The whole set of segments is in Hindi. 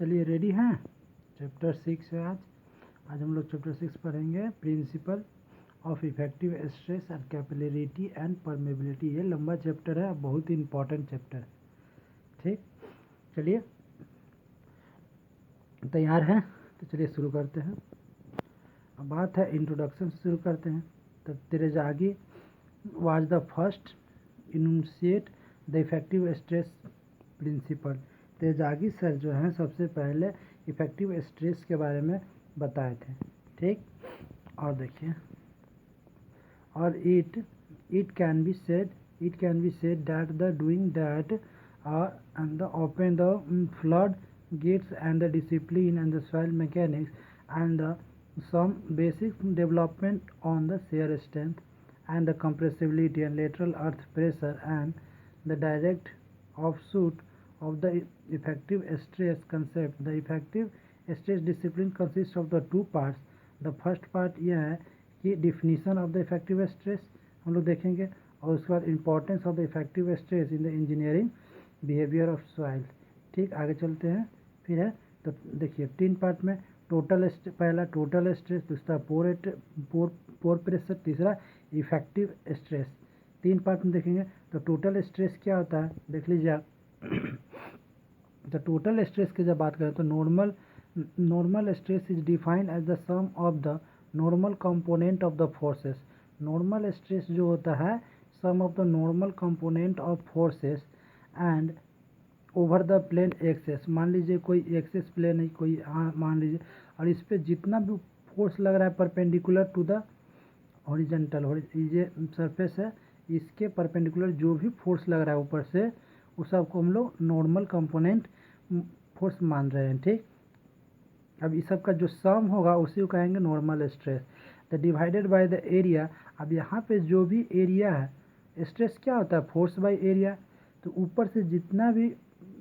चलिए रेडी हैं। चैप्टर 6 है आज हम लोग चैप्टर 6 पढ़ेंगे, principal of effective stress and capillarity and permeability. ये लंबा चैप्टर है, बहुत ही इंपॉर्टेंट चैप्टर है। ठीक, चलिए तैयार हैं तो चलिए शुरू करते हैं। अब बात है इंट्रोडक्शन से शुरू करते हैं। तो Terzaghi was the first initiate the effective stress principle. Terzaghi sir जो हैं सबसे पहले इफेक्टिव स्ट्रेस के बारे में बताए थे। ठीक, और देखिए, और it can be said that the doing that and the open the flood gates and the discipline and the soil mechanics and the some basic development on the shear strength and the compressibility and lateral earth pressure and the direct offshoot of the effective stress concept. The effective stress discipline consists of the two parts. The first part यह है कि definition of the effective stress हम लोग देखेंगे, और उसके बाद importance of the effective stress in the engineering behavior of soil। ठीक, आगे चलते हैं। फिर है तो देखिए तीन पार्ट में, पहला टोटल स्ट्रेस, दूसरा पोर प्रेशर, तीसरा इफेक्टिव स्ट्रेस। तीन पार्ट में देखेंगे। तो टोटल स्ट्रेस क्या होता है देख लीजिए आप। तो टोटल स्ट्रेस की जब बात करें तो normal stress is defined as the sum of the normal component of the forces. Normal stress जो होता है sum of the normal component of forces and over the plane axes. मान लीजिए कोई एक्सेस प्लेन है, कोई मान लीजिए, और इस पर जितना भी फोर्स लग रहा है परपेंडिकुलर टू द हॉरिजॉन्टल, ये सरफेस है, इसके परपेंडिकुलर जो भी फोर्स लग रहा है ऊपर से, उस सबको हम लोग नॉर्मल कंपोनेंट फोर्स मान रहे हैं। ठीक, अब इस सब का जो सम होगा उसी को कहेंगे normal stress. The divided by the area. अब यहाँ पे जो भी एरिया है, स्ट्रेस क्या होता है, फोर्स बाय एरिया। तो ऊपर से जितना भी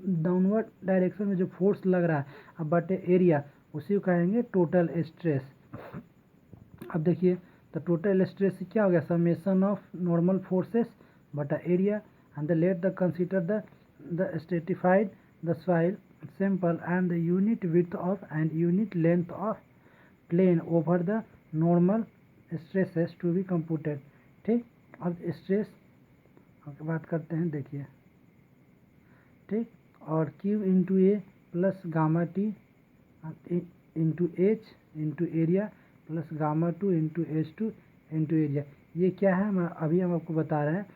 डाउनवर्ड डायरेक्शन में जो फोर्स लग रहा है अब बटे एरिया, उसी को कहेंगे टोटल स्ट्रेस। अब देखिए तो टोटल स्ट्रेस क्या हो गया, समेशन ऑफ नॉर्मल फोर्सेस बटा area and the let the consider the stratified the soil sample and the unit width of and unit length of plane over the normal stresses to be computed. ठीक, अब स्ट्रेस बात करते हैं, देखिए ठीक, और Q into A plus gamma T into H into area plus gamma two into H two into area. ये क्या है, अभी हम आपको बता रहे हैं।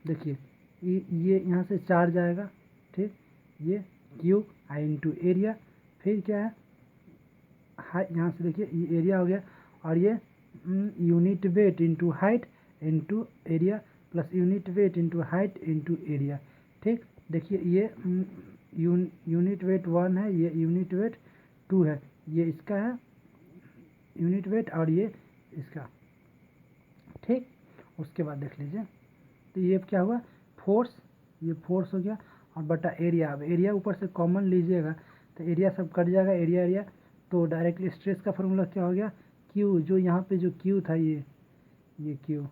देखिए ये यहाँ से चार्ज आएगा, ठीक, ये Q इंटू एरिया, फिर क्या है यहाँ से देखिए ये एरिया हो गया, और ये unit weight into height into area plus unit weight into height into area. ठीक, देखिए ये यूनिट वेट 1 है, ये यूनिट वेट 2 है, ये इसका है यूनिट वेट और ये इसका। ठीक, उसके बाद देख लीजिए तो ये क्या हुआ, फोर्स, ये फोर्स हो गया, और बटा एरिया। अब एरिया ऊपर से कॉमन लीजिएगा तो एरिया सब कट जाएगा, एरिया तो डायरेक्टली स्ट्रेस का फॉर्मूला क्या हो गया, क्यू। जो यहाँ पे जो क्यू था ये क्यू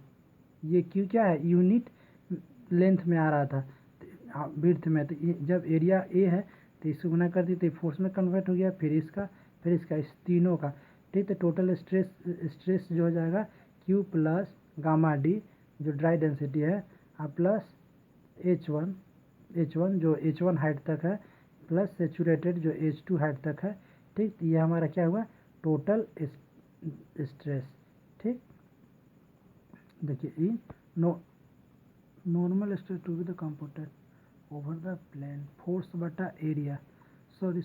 क्या है, यूनिट लेंथ में आ रहा था विड्थ में। तो जब एरिया ए है तो इसको गुना कर दी तो फोर्स में कन्वर्ट हो गया, फिर इसका इस तीनों का। ठीक, तो टोटल स्ट्रेस जो हो जाएगा Q प्लस गामा डी जो ड्राई डेंसिटी है, प्लस H1 जो H1 हाइट तक है, प्लस सेचुरेटेड जो H2 हाइट तक है। ठीक, तो ये हमारा क्या हुआ, टोटल स्ट्रेस। ठीक, देखिए normal stress to be the computed over the plane force बटा एरिया, सॉरी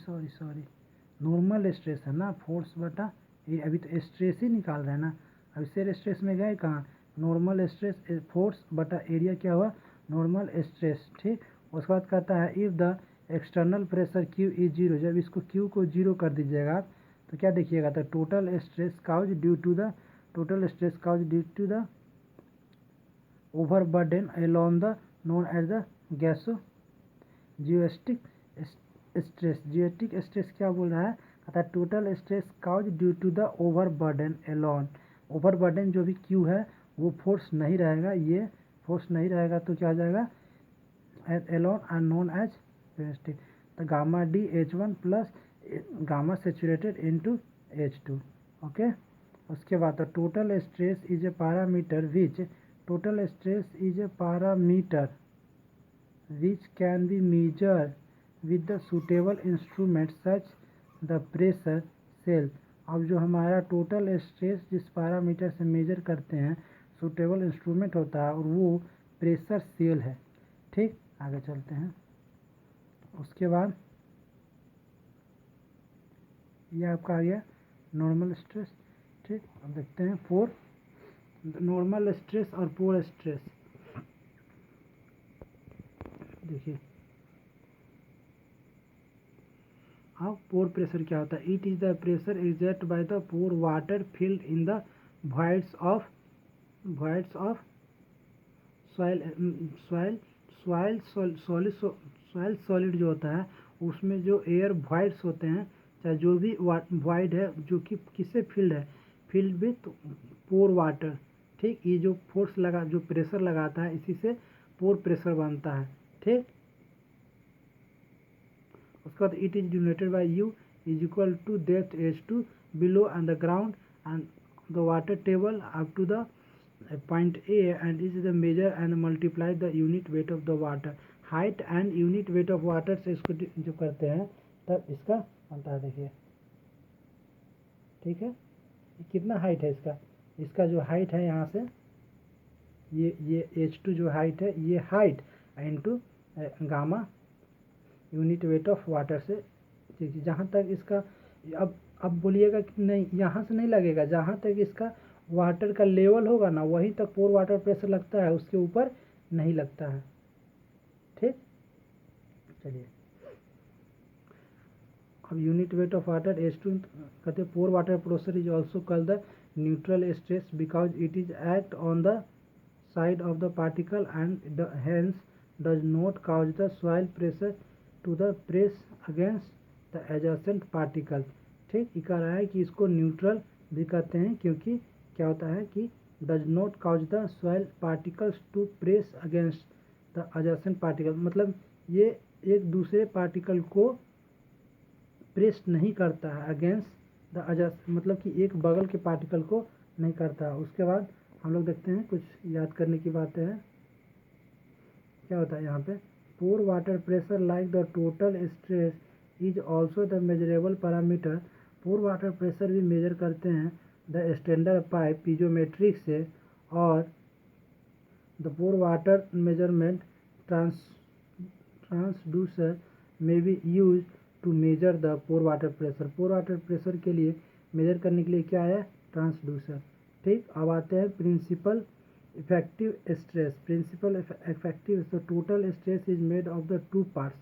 नॉर्मल स्ट्रेस है ना, फोर्स बटा एरिया। अभी तो स्ट्रेस ही निकाल रहे हैं ना, अभी शेयर स्ट्रेस में गए कहाँ, नॉर्मल स्ट्रेस फोर्स बटा एरिया क्या हुआ, नॉर्मल स्ट्रेस। ठीक, उसके बाद कहता है if the external pressure Q is zero. जब इसको Q को जीरो कर दीजिएगा आप तो क्या देखिएगा, तो total stress cause due to the overburden along the known as the geostatic stress। geostatic stress क्या बोल रहा है, कहता है total stress cause due to the overburden along. Overburden जो भी Q है वो फोर्स नहीं रहेगा, ये फोर्स नहीं रहेगा तो क्या हो जाएगा, along are known as geostatic। तो gamma D H1 plus gamma saturated into H2। Okay, उसके बाद total stress is a parameter which total stress is a parameter which can be measured with the suitable instrument such the pressure cell। अब जो हमारा टोटल स्ट्रेस जिस पैरामीटर से मेजर करते हैं सूटेबल इंस्ट्रूमेंट होता है और वो प्रेशर सेल है। ठीक, आगे चलते हैं। उसके बाद ये आपका आ गया नॉर्मल स्ट्रेस। ठीक, अब देखते हैं फोर नॉर्मल स्ट्रेस और पोर स्ट्रेस। देखिए अब पोर प्रेशर क्या होता है? It is the pressure exert by the pore water filled in the voids of soil solid जो होता है उसमें जो एयर voids होते हैं, चाहे जो भी void है जो कि किससे फील्ड है, फील्ड विथ पोर वाटर। ठीक, ये जो फोर्स लगा जो प्रेशर लगाता है इसी से पोर प्रेशर बनता है। ठीक, उसके बाद it is denoted by U is equal to depth H2 below and the ground and the water table up to the point A and is the measure and multiply the unit weight of the water. Height and unit weight of water से इसको जो करते हैं तब इसका बनता है। देखिए ठीक है, कितना हाइट है इसका? इसका जो हाइट है यहाँ से ये H2 जो हाइट है ये height into gamma unit weight of water से। जहाँ तक इसका अब बोलिएगा कि नहीं यहाँ से नहीं लगेगा, जहाँ तक इसका वाटर का लेवल होगा ना वहीं तक पोर वाटर प्रेशर लगता है, उसके ऊपर नहीं लगता है। ठीक, चलिए अब unit weight of water H2 कहते हैं pore water pressure is also called the neutral stress because it is act on the side of the particle and hence does not cause the soil pressure to the press against the adjacent particle. ठीक, ये कह रहा है कि इसको न्यूट्रल भी कहते हैं क्योंकि क्या होता है कि does not cause the soil particles to press against the adjacent particle, मतलब ये एक दूसरे पार्टिकल को प्रेस नहीं करता है अगेंस्ट द एडजेसेंट, मतलब कि एक बगल के पार्टिकल को नहीं करता। उसके बाद हम लोग देखते हैं कुछ याद करने की बातें हैं। क्या होता है यहाँ पे? Pore water pressure like the total stress is also the measurable parameter. Pore water pressure भी मेजर करते हैं द स्टैंडर्ड पाइप पीजोमेट्रिक से, और the pore water measurement transducer में be used to measure the pore water pressure. Pore water pressure के लिए मेजर करने के लिए क्या है? ट्रांसड्यूसर। ठीक, अब आते हैं principle effective stress. Principle effective total stress is made of the two parts.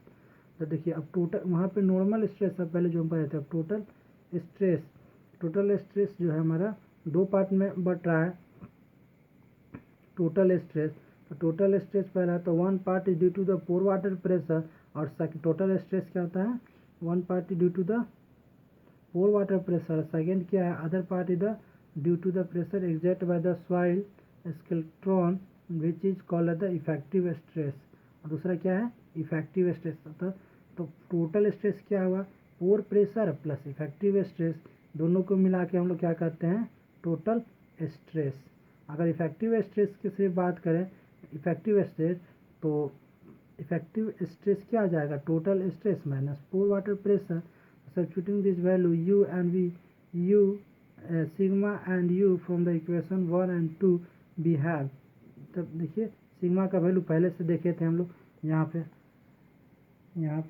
तो देखिए अब टोटल वहाँ पे नॉर्मल स्ट्रेस था पहले जो हम पढ़े थे, अब टोटल स्ट्रेस जो है हमारा दो पार्ट में बट रहा है। टोटल स्ट्रेस, तो टोटल स्ट्रेस पहला तो one part is due to the pore water pressure, और टोटल स्ट्रेस क्या होता है? One part is due to the pore water pressure, second क्या है? Other part is the due to the pressure exert by the soil skeleton which is called the effective stress. और दूसरा क्या है? Effective stress. तो टोटल स्ट्रेस क्या हुआ? Pore pressure plus effective stress, दोनों को मिला के हम लोग क्या कहते हैं? Total stress. अगर इफेक्टिव स्ट्रेस की सिर्फ बात करें इफेक्टिव स्ट्रेस, तो इफेक्टिव स्ट्रेस क्या आ जाएगा? Total stress minus pore water pressure. Substituting this value u and v, u sigma and u from the equation 1 and 2 we have. तब देखिए सिग्मा का वैल्यू पहले से देखे थे हम लोग, यहाँ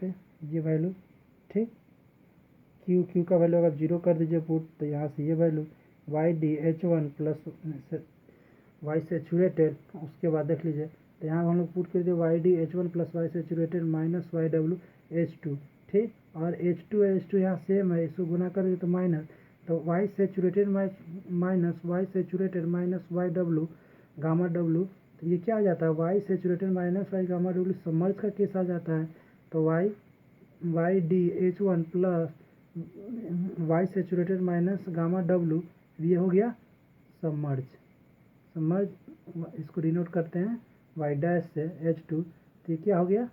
पे ये वैल्यू। ठीक, क्यू का वैल्यू अगर 0 कर दीजिए पुट, तो यहाँ से ये value YdH1 plus Y saturated. उसके बाद देख लीजिए तो यहाँ हम लोग पुट कर दिए YdH1 plus Y saturated minus YWH2। ठीक, और H2 यहाँ सेम है, इसको गुना कर दिए तो माइनस, तो Y saturated minus Y saturated minus YW gamma W, तो ये क्या आ जाता है? Y saturated minus Y gamma W submerge का केस आ जाता है। तो YdH1 plus Y saturated minus gamma W, ये हो गया सबमर्ज। इसको डिनोट करते हैं वाई डैश से H2, तो ये क्या हो गया?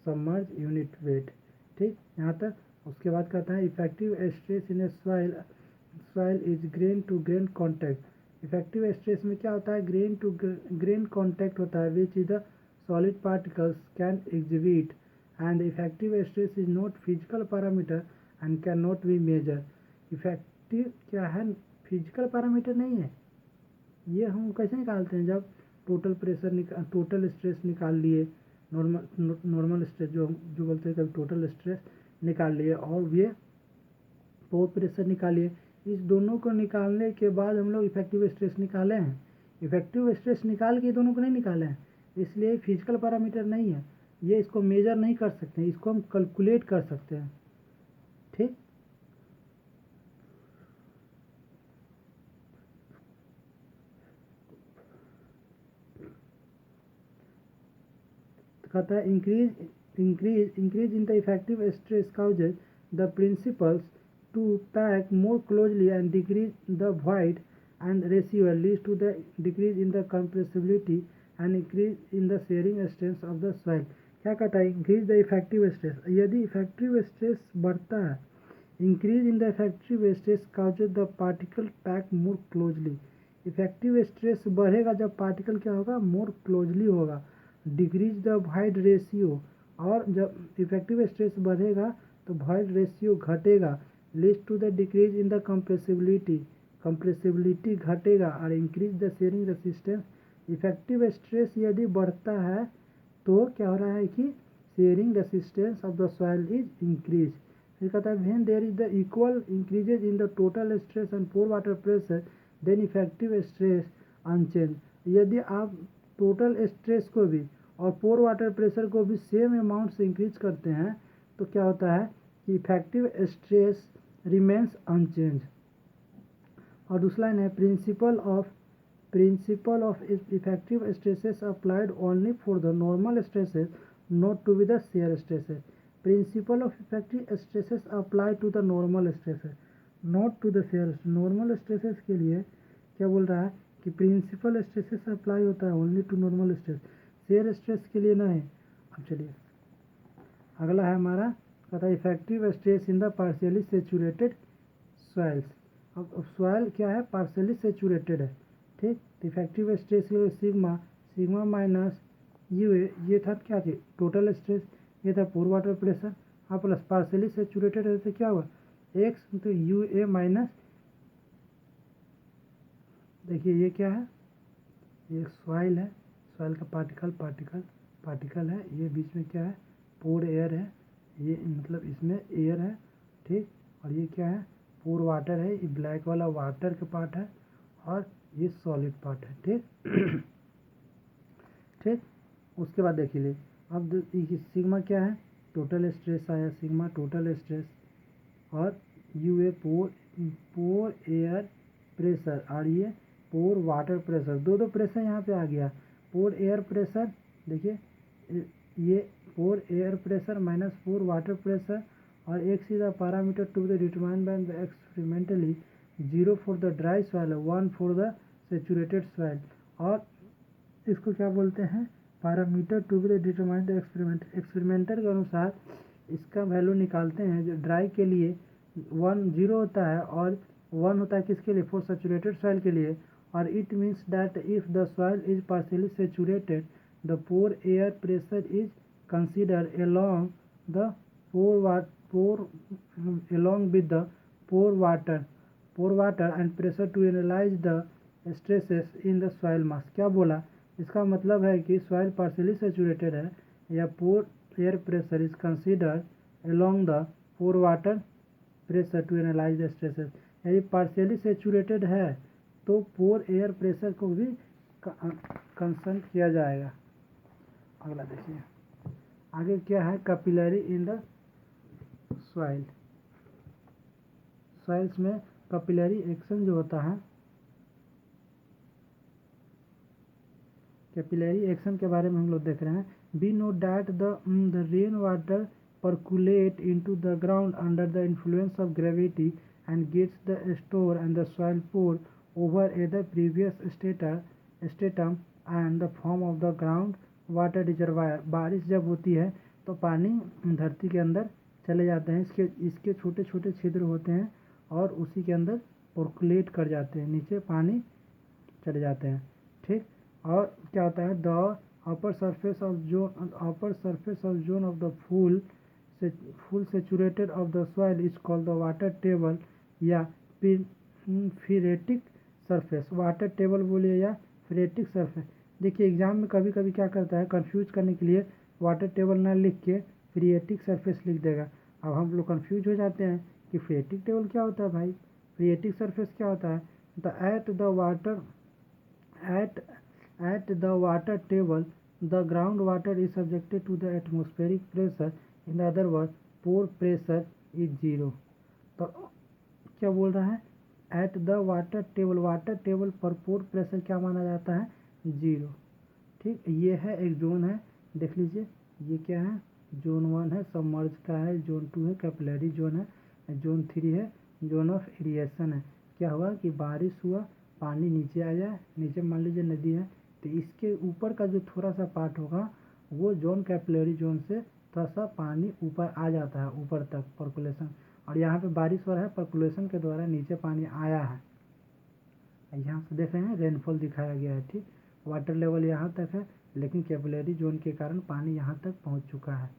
Submerge unit weight. ठीक, यहाँ तक उसके बाद कहता है effective stress in a soil is grain to grain contact. Effective stress में क्या होता है, ग्रेन टू ग्रेन कॉन्टैक्ट होता है which is the solid particles can exhibit and effective stress is not physical parameter and can not be measure. Effective क्या है, फिजिकल पैरामीटर नहीं है, ये हम कैसे निकालते हैं, जब टोटल प्रेशर टोटल स्ट्रेस निकाल लिए, नॉर्मल स्ट्रेस जो बोलते हैं, कभी टोटल स्ट्रेस निकाल लिए और ये पोर प्रेशर निकालिए, इस दोनों को निकालने के बाद हम लोग इफेक्टिव स्ट्रेस निकाले हैं। इफेक्टिव स्ट्रेस निकाल के दोनों को नहीं निकाले हैं, इसलिए फिजिकल पैरामीटर नहीं है, ये इसको मेजर नहीं कर सकते, इसको हम कैलकुलेट कर सकते हैं। ठीक, कहता है increase in the effective stress causes the principles to pack more closely and decrease the void and ratio leads to the decrease in the compressibility and increase in the shearing strength of the soil। क्या कहता है, increase the effective stress, यदि effective stress बढ़ता है, increase in the effective stress causes the particle pack more closely, effective stress बढ़ेगा जब पार्टिकल क्या होगा, मोर क्लोजली होगा, डिक्रीज द वॉइड रेशियो, और जब इफेक्टिव स्ट्रेस बढ़ेगा तो वॉइड रेशियो घटेगा, leads to the decrease in the compressibility घटेगा और increase the shearing resistance. Effective stress यदि बढ़ता है तो क्या हो रहा है कि shearing resistance of the soil is increase. फिर कहता है when there is the equal increases in the total stress and pore water pressure then effective stress unchange. यदि आप टोटल स्ट्रेस को भी और पोर वाटर प्रेशर को भी सेम अमाउंट से इंक्रीज करते हैं तो क्या होता है कि इफेक्टिव स्ट्रेस रिमेन्स अनचेंज। और दूसरा लाइन है principle of effective stresses applied only for the normal stresses not to be the shear stresses. Principle of effective stresses apply to the normal stresses not to the shear. Normal stresses के लिए क्या बोल रहा है कि प्रिंसिपल स्ट्रेसेस अप्लाई होता है only to normal stress, shear stress के लिए नहीं। अब चलिए अगला है हमारा, कहता है effective stress in the partially saturated soils. अब सॉइल क्या है, पार्शियली सेचुरेटेड है, ठीक। तो इफेक्टिव स्ट्रेस सिग्मा माइनस ये था क्या थी, टोटल स्ट्रेस, ये था पोर वाटर प्रेशर, हाँ प्लस पार्शियली सेचुरेटेड है तो क्या हुआ एक्स, तो यू ए माइनस, देखिए ये क्या है, ये सॉइल है, सॉइल का पार्टिकल है, ये बीच में क्या है, पोर एयर है, ये मतलब इसमें एयर है, ठीक। और ये क्या है, पोर वाटर है, ये ब्लैक वाला वाटर का पार्ट है और ये सॉलिड पार्ट है, ठीक। ठीक, उसके बाद देखिए अब सिग्मा क्या है, टोटल स्ट्रेस आया, सिग्मा टोटल स्ट्रेस, और U A pore air pressure, और ये पोर वाटर प्रेशर, दो प्रेशर यहाँ पे आ गया। पोर एयर प्रेशर देखिए, ये pore air pressure minus pore water pressure, और एक सीधा parameter to be determined by the experimentally 0 for the dry soil 1 for the saturated soil. और इसको क्या बोलते हैं, parameter to be determined experimenter के अनुसार इसका वैल्यू निकालते हैं। जो ड्राई के लिए 0 होता है और 1 होता है किसके लिए, फॉर सेचुरेटेड सॉइल के लिए। और it means that if the soil is partially saturated the pore air pressure is consider along with the pore water and pressure to analyze the stresses in the soil mass। क्या बोला, इसका मतलब है कि सॉइल पार्शियली सेचुरेटेड है या pore air pressure is consider along the pore water pressure to analyze the stresses। यदि पार्शियली सेचुरेटेड है तो पोर एयर प्रेशर को भी कंसर्न किया जाएगा। अगला देखिए आगे क्या है, capillary in the soil. Soils में कैपिलरी एक्शन जो होता है, कैपिलरी एक्शन के बारे में हम लोग देख रहे हैं। We know that the rain water percolate into the ground under the influence of gravity and gets the store and the soil pore over the previous stratum and the form of the ground water reservoir। बारिश जब होती है तो पानी धरती के अंदर चले जाते हैं, इसके छोटे छोटे छिद्र होते हैं और उसी के अंदर पर्कुलेट कर जाते हैं, नीचे पानी चले जाते हैं। ठीक, और क्या होता है, the upper surface of zone of the full saturated of the soil is called the water table या फिरेटिक सरफेस। वाटर टेबल बोलिए या फिरेटिक सरफेस। देखिए एग्जाम में कभी कभी क्या करता है, कंफ्यूज करने के लिए वाटर टेबल ना लिख के फिरेटिक सरफेस लिख देगा। अब हम लोग कंफ्यूज हो जाते हैं कि फिरेटिक टेबल क्या होता है भाई, फिरेटिक सरफेस क्या होता है। The at the water table the groundwater is subjected to the atmospheric pressure, in other words pore pressure is zero। तो क्या बोल रहा है, एट द वाटर टेबल पर पोर प्रेशर क्या माना जाता है, 0। ठीक, ये है एक जोन है, देख लीजिए ये क्या है, जोन 1 है सबमर्ज का है, जोन 2 है कैपिलरी जोन है, जोन 3 है जोन ऑफ एरिएशन है। क्या हुआ कि बारिश हुआ, पानी नीचे आ जाए, नीचे मान लीजिए नदी है, तो इसके ऊपर का जो थोड़ा सा पार्ट होगा वो जोन कैपिलरी जोन से थोड़ा सा पानी ऊपर आ जाता है, ऊपर तक पर्कुलेशन, और यहाँ पे बारिश हो रहा है, पर्कुलेशन के द्वारा नीचे पानी आया है। यहाँ से देख रहे हैं रेनफॉल दिखाया गया है। ठीक, वाटर लेवल यहाँ तक है, लेकिन कैपिलरी जोन के कारण पानी यहाँ तक पहुँच चुका है।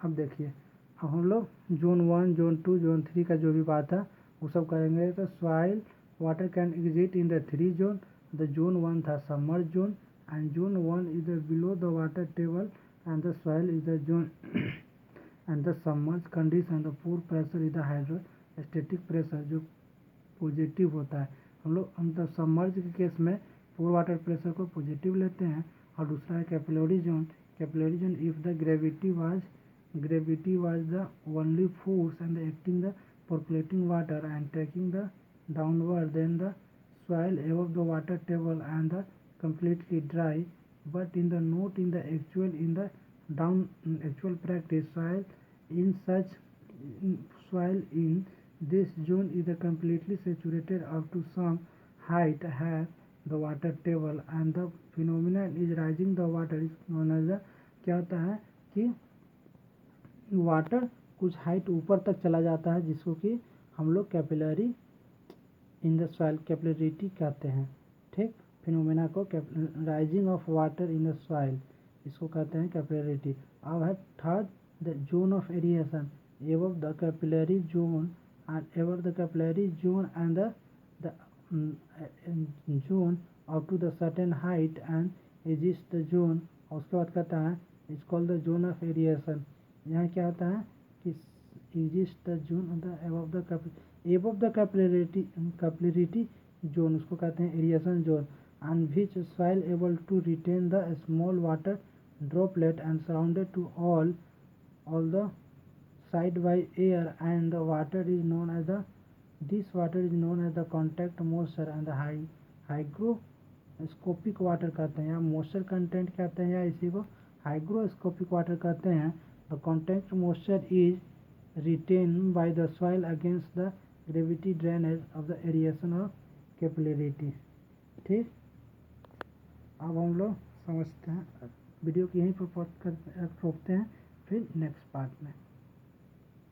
अब देखिए, अब हम लोग जोन 1 जोन 2 जोन 3 का जो भी बात है वो सब करेंगे। तो soil water can exit in the 3 zone. The zone 1 था submerge zone, and zone 1 is below the water table, and the soil is the zone and the submerge condition, the pore pressure is the hydrostatic pressure जो पॉजिटिव होता है। हम लोग सबमर्ज के केस में पोर वाटर प्रेशर को पॉजिटिव लेते हैं। और दूसरा है capillary zone if the gravity was the only force and acting the percolating water and taking the downward, then the soil above the water table and the completely dry. But in the note in the actual practice, soil in this zone is completely saturated up to some height have the water table, and the phenomenon is rising the water is known as the, क्या होता है कि वाटर कुछ हाइट ऊपर तक चला जाता है, जिसको कि हम लोग capillary in the soil capillarity कहते हैं। ठीक, फिनोमेना को rising of water in the soil, इसको कहते हैं कैपिलरिटी। अब है third, the zone of aeration above the capillary zone and the zone up to the certain height and edges the zone. और उसके बाद कहता है is called the zone of aeration. यहाँ क्या होता है कि edges the zone above the capillarity zone, उसको कहते हैं aeration zone, and which soil able to retain the small water droplet and surrounded to all the side by air, and the water is known as the contact moisture and the hygroscopic water कहते हैं, या मॉइस्चर कंटेंट कहते हैं, या इसी को हाइग्रोस्कोपिक वाटर कहते हैं। The contact moisture is written by the soil against the gravity drainage of the aeration of capillarity. ठीक, अब हम लोग समझते हैं, वीडियो को यहीं पर रोकते हैं, फिर नेक्स्ट पार्ट में।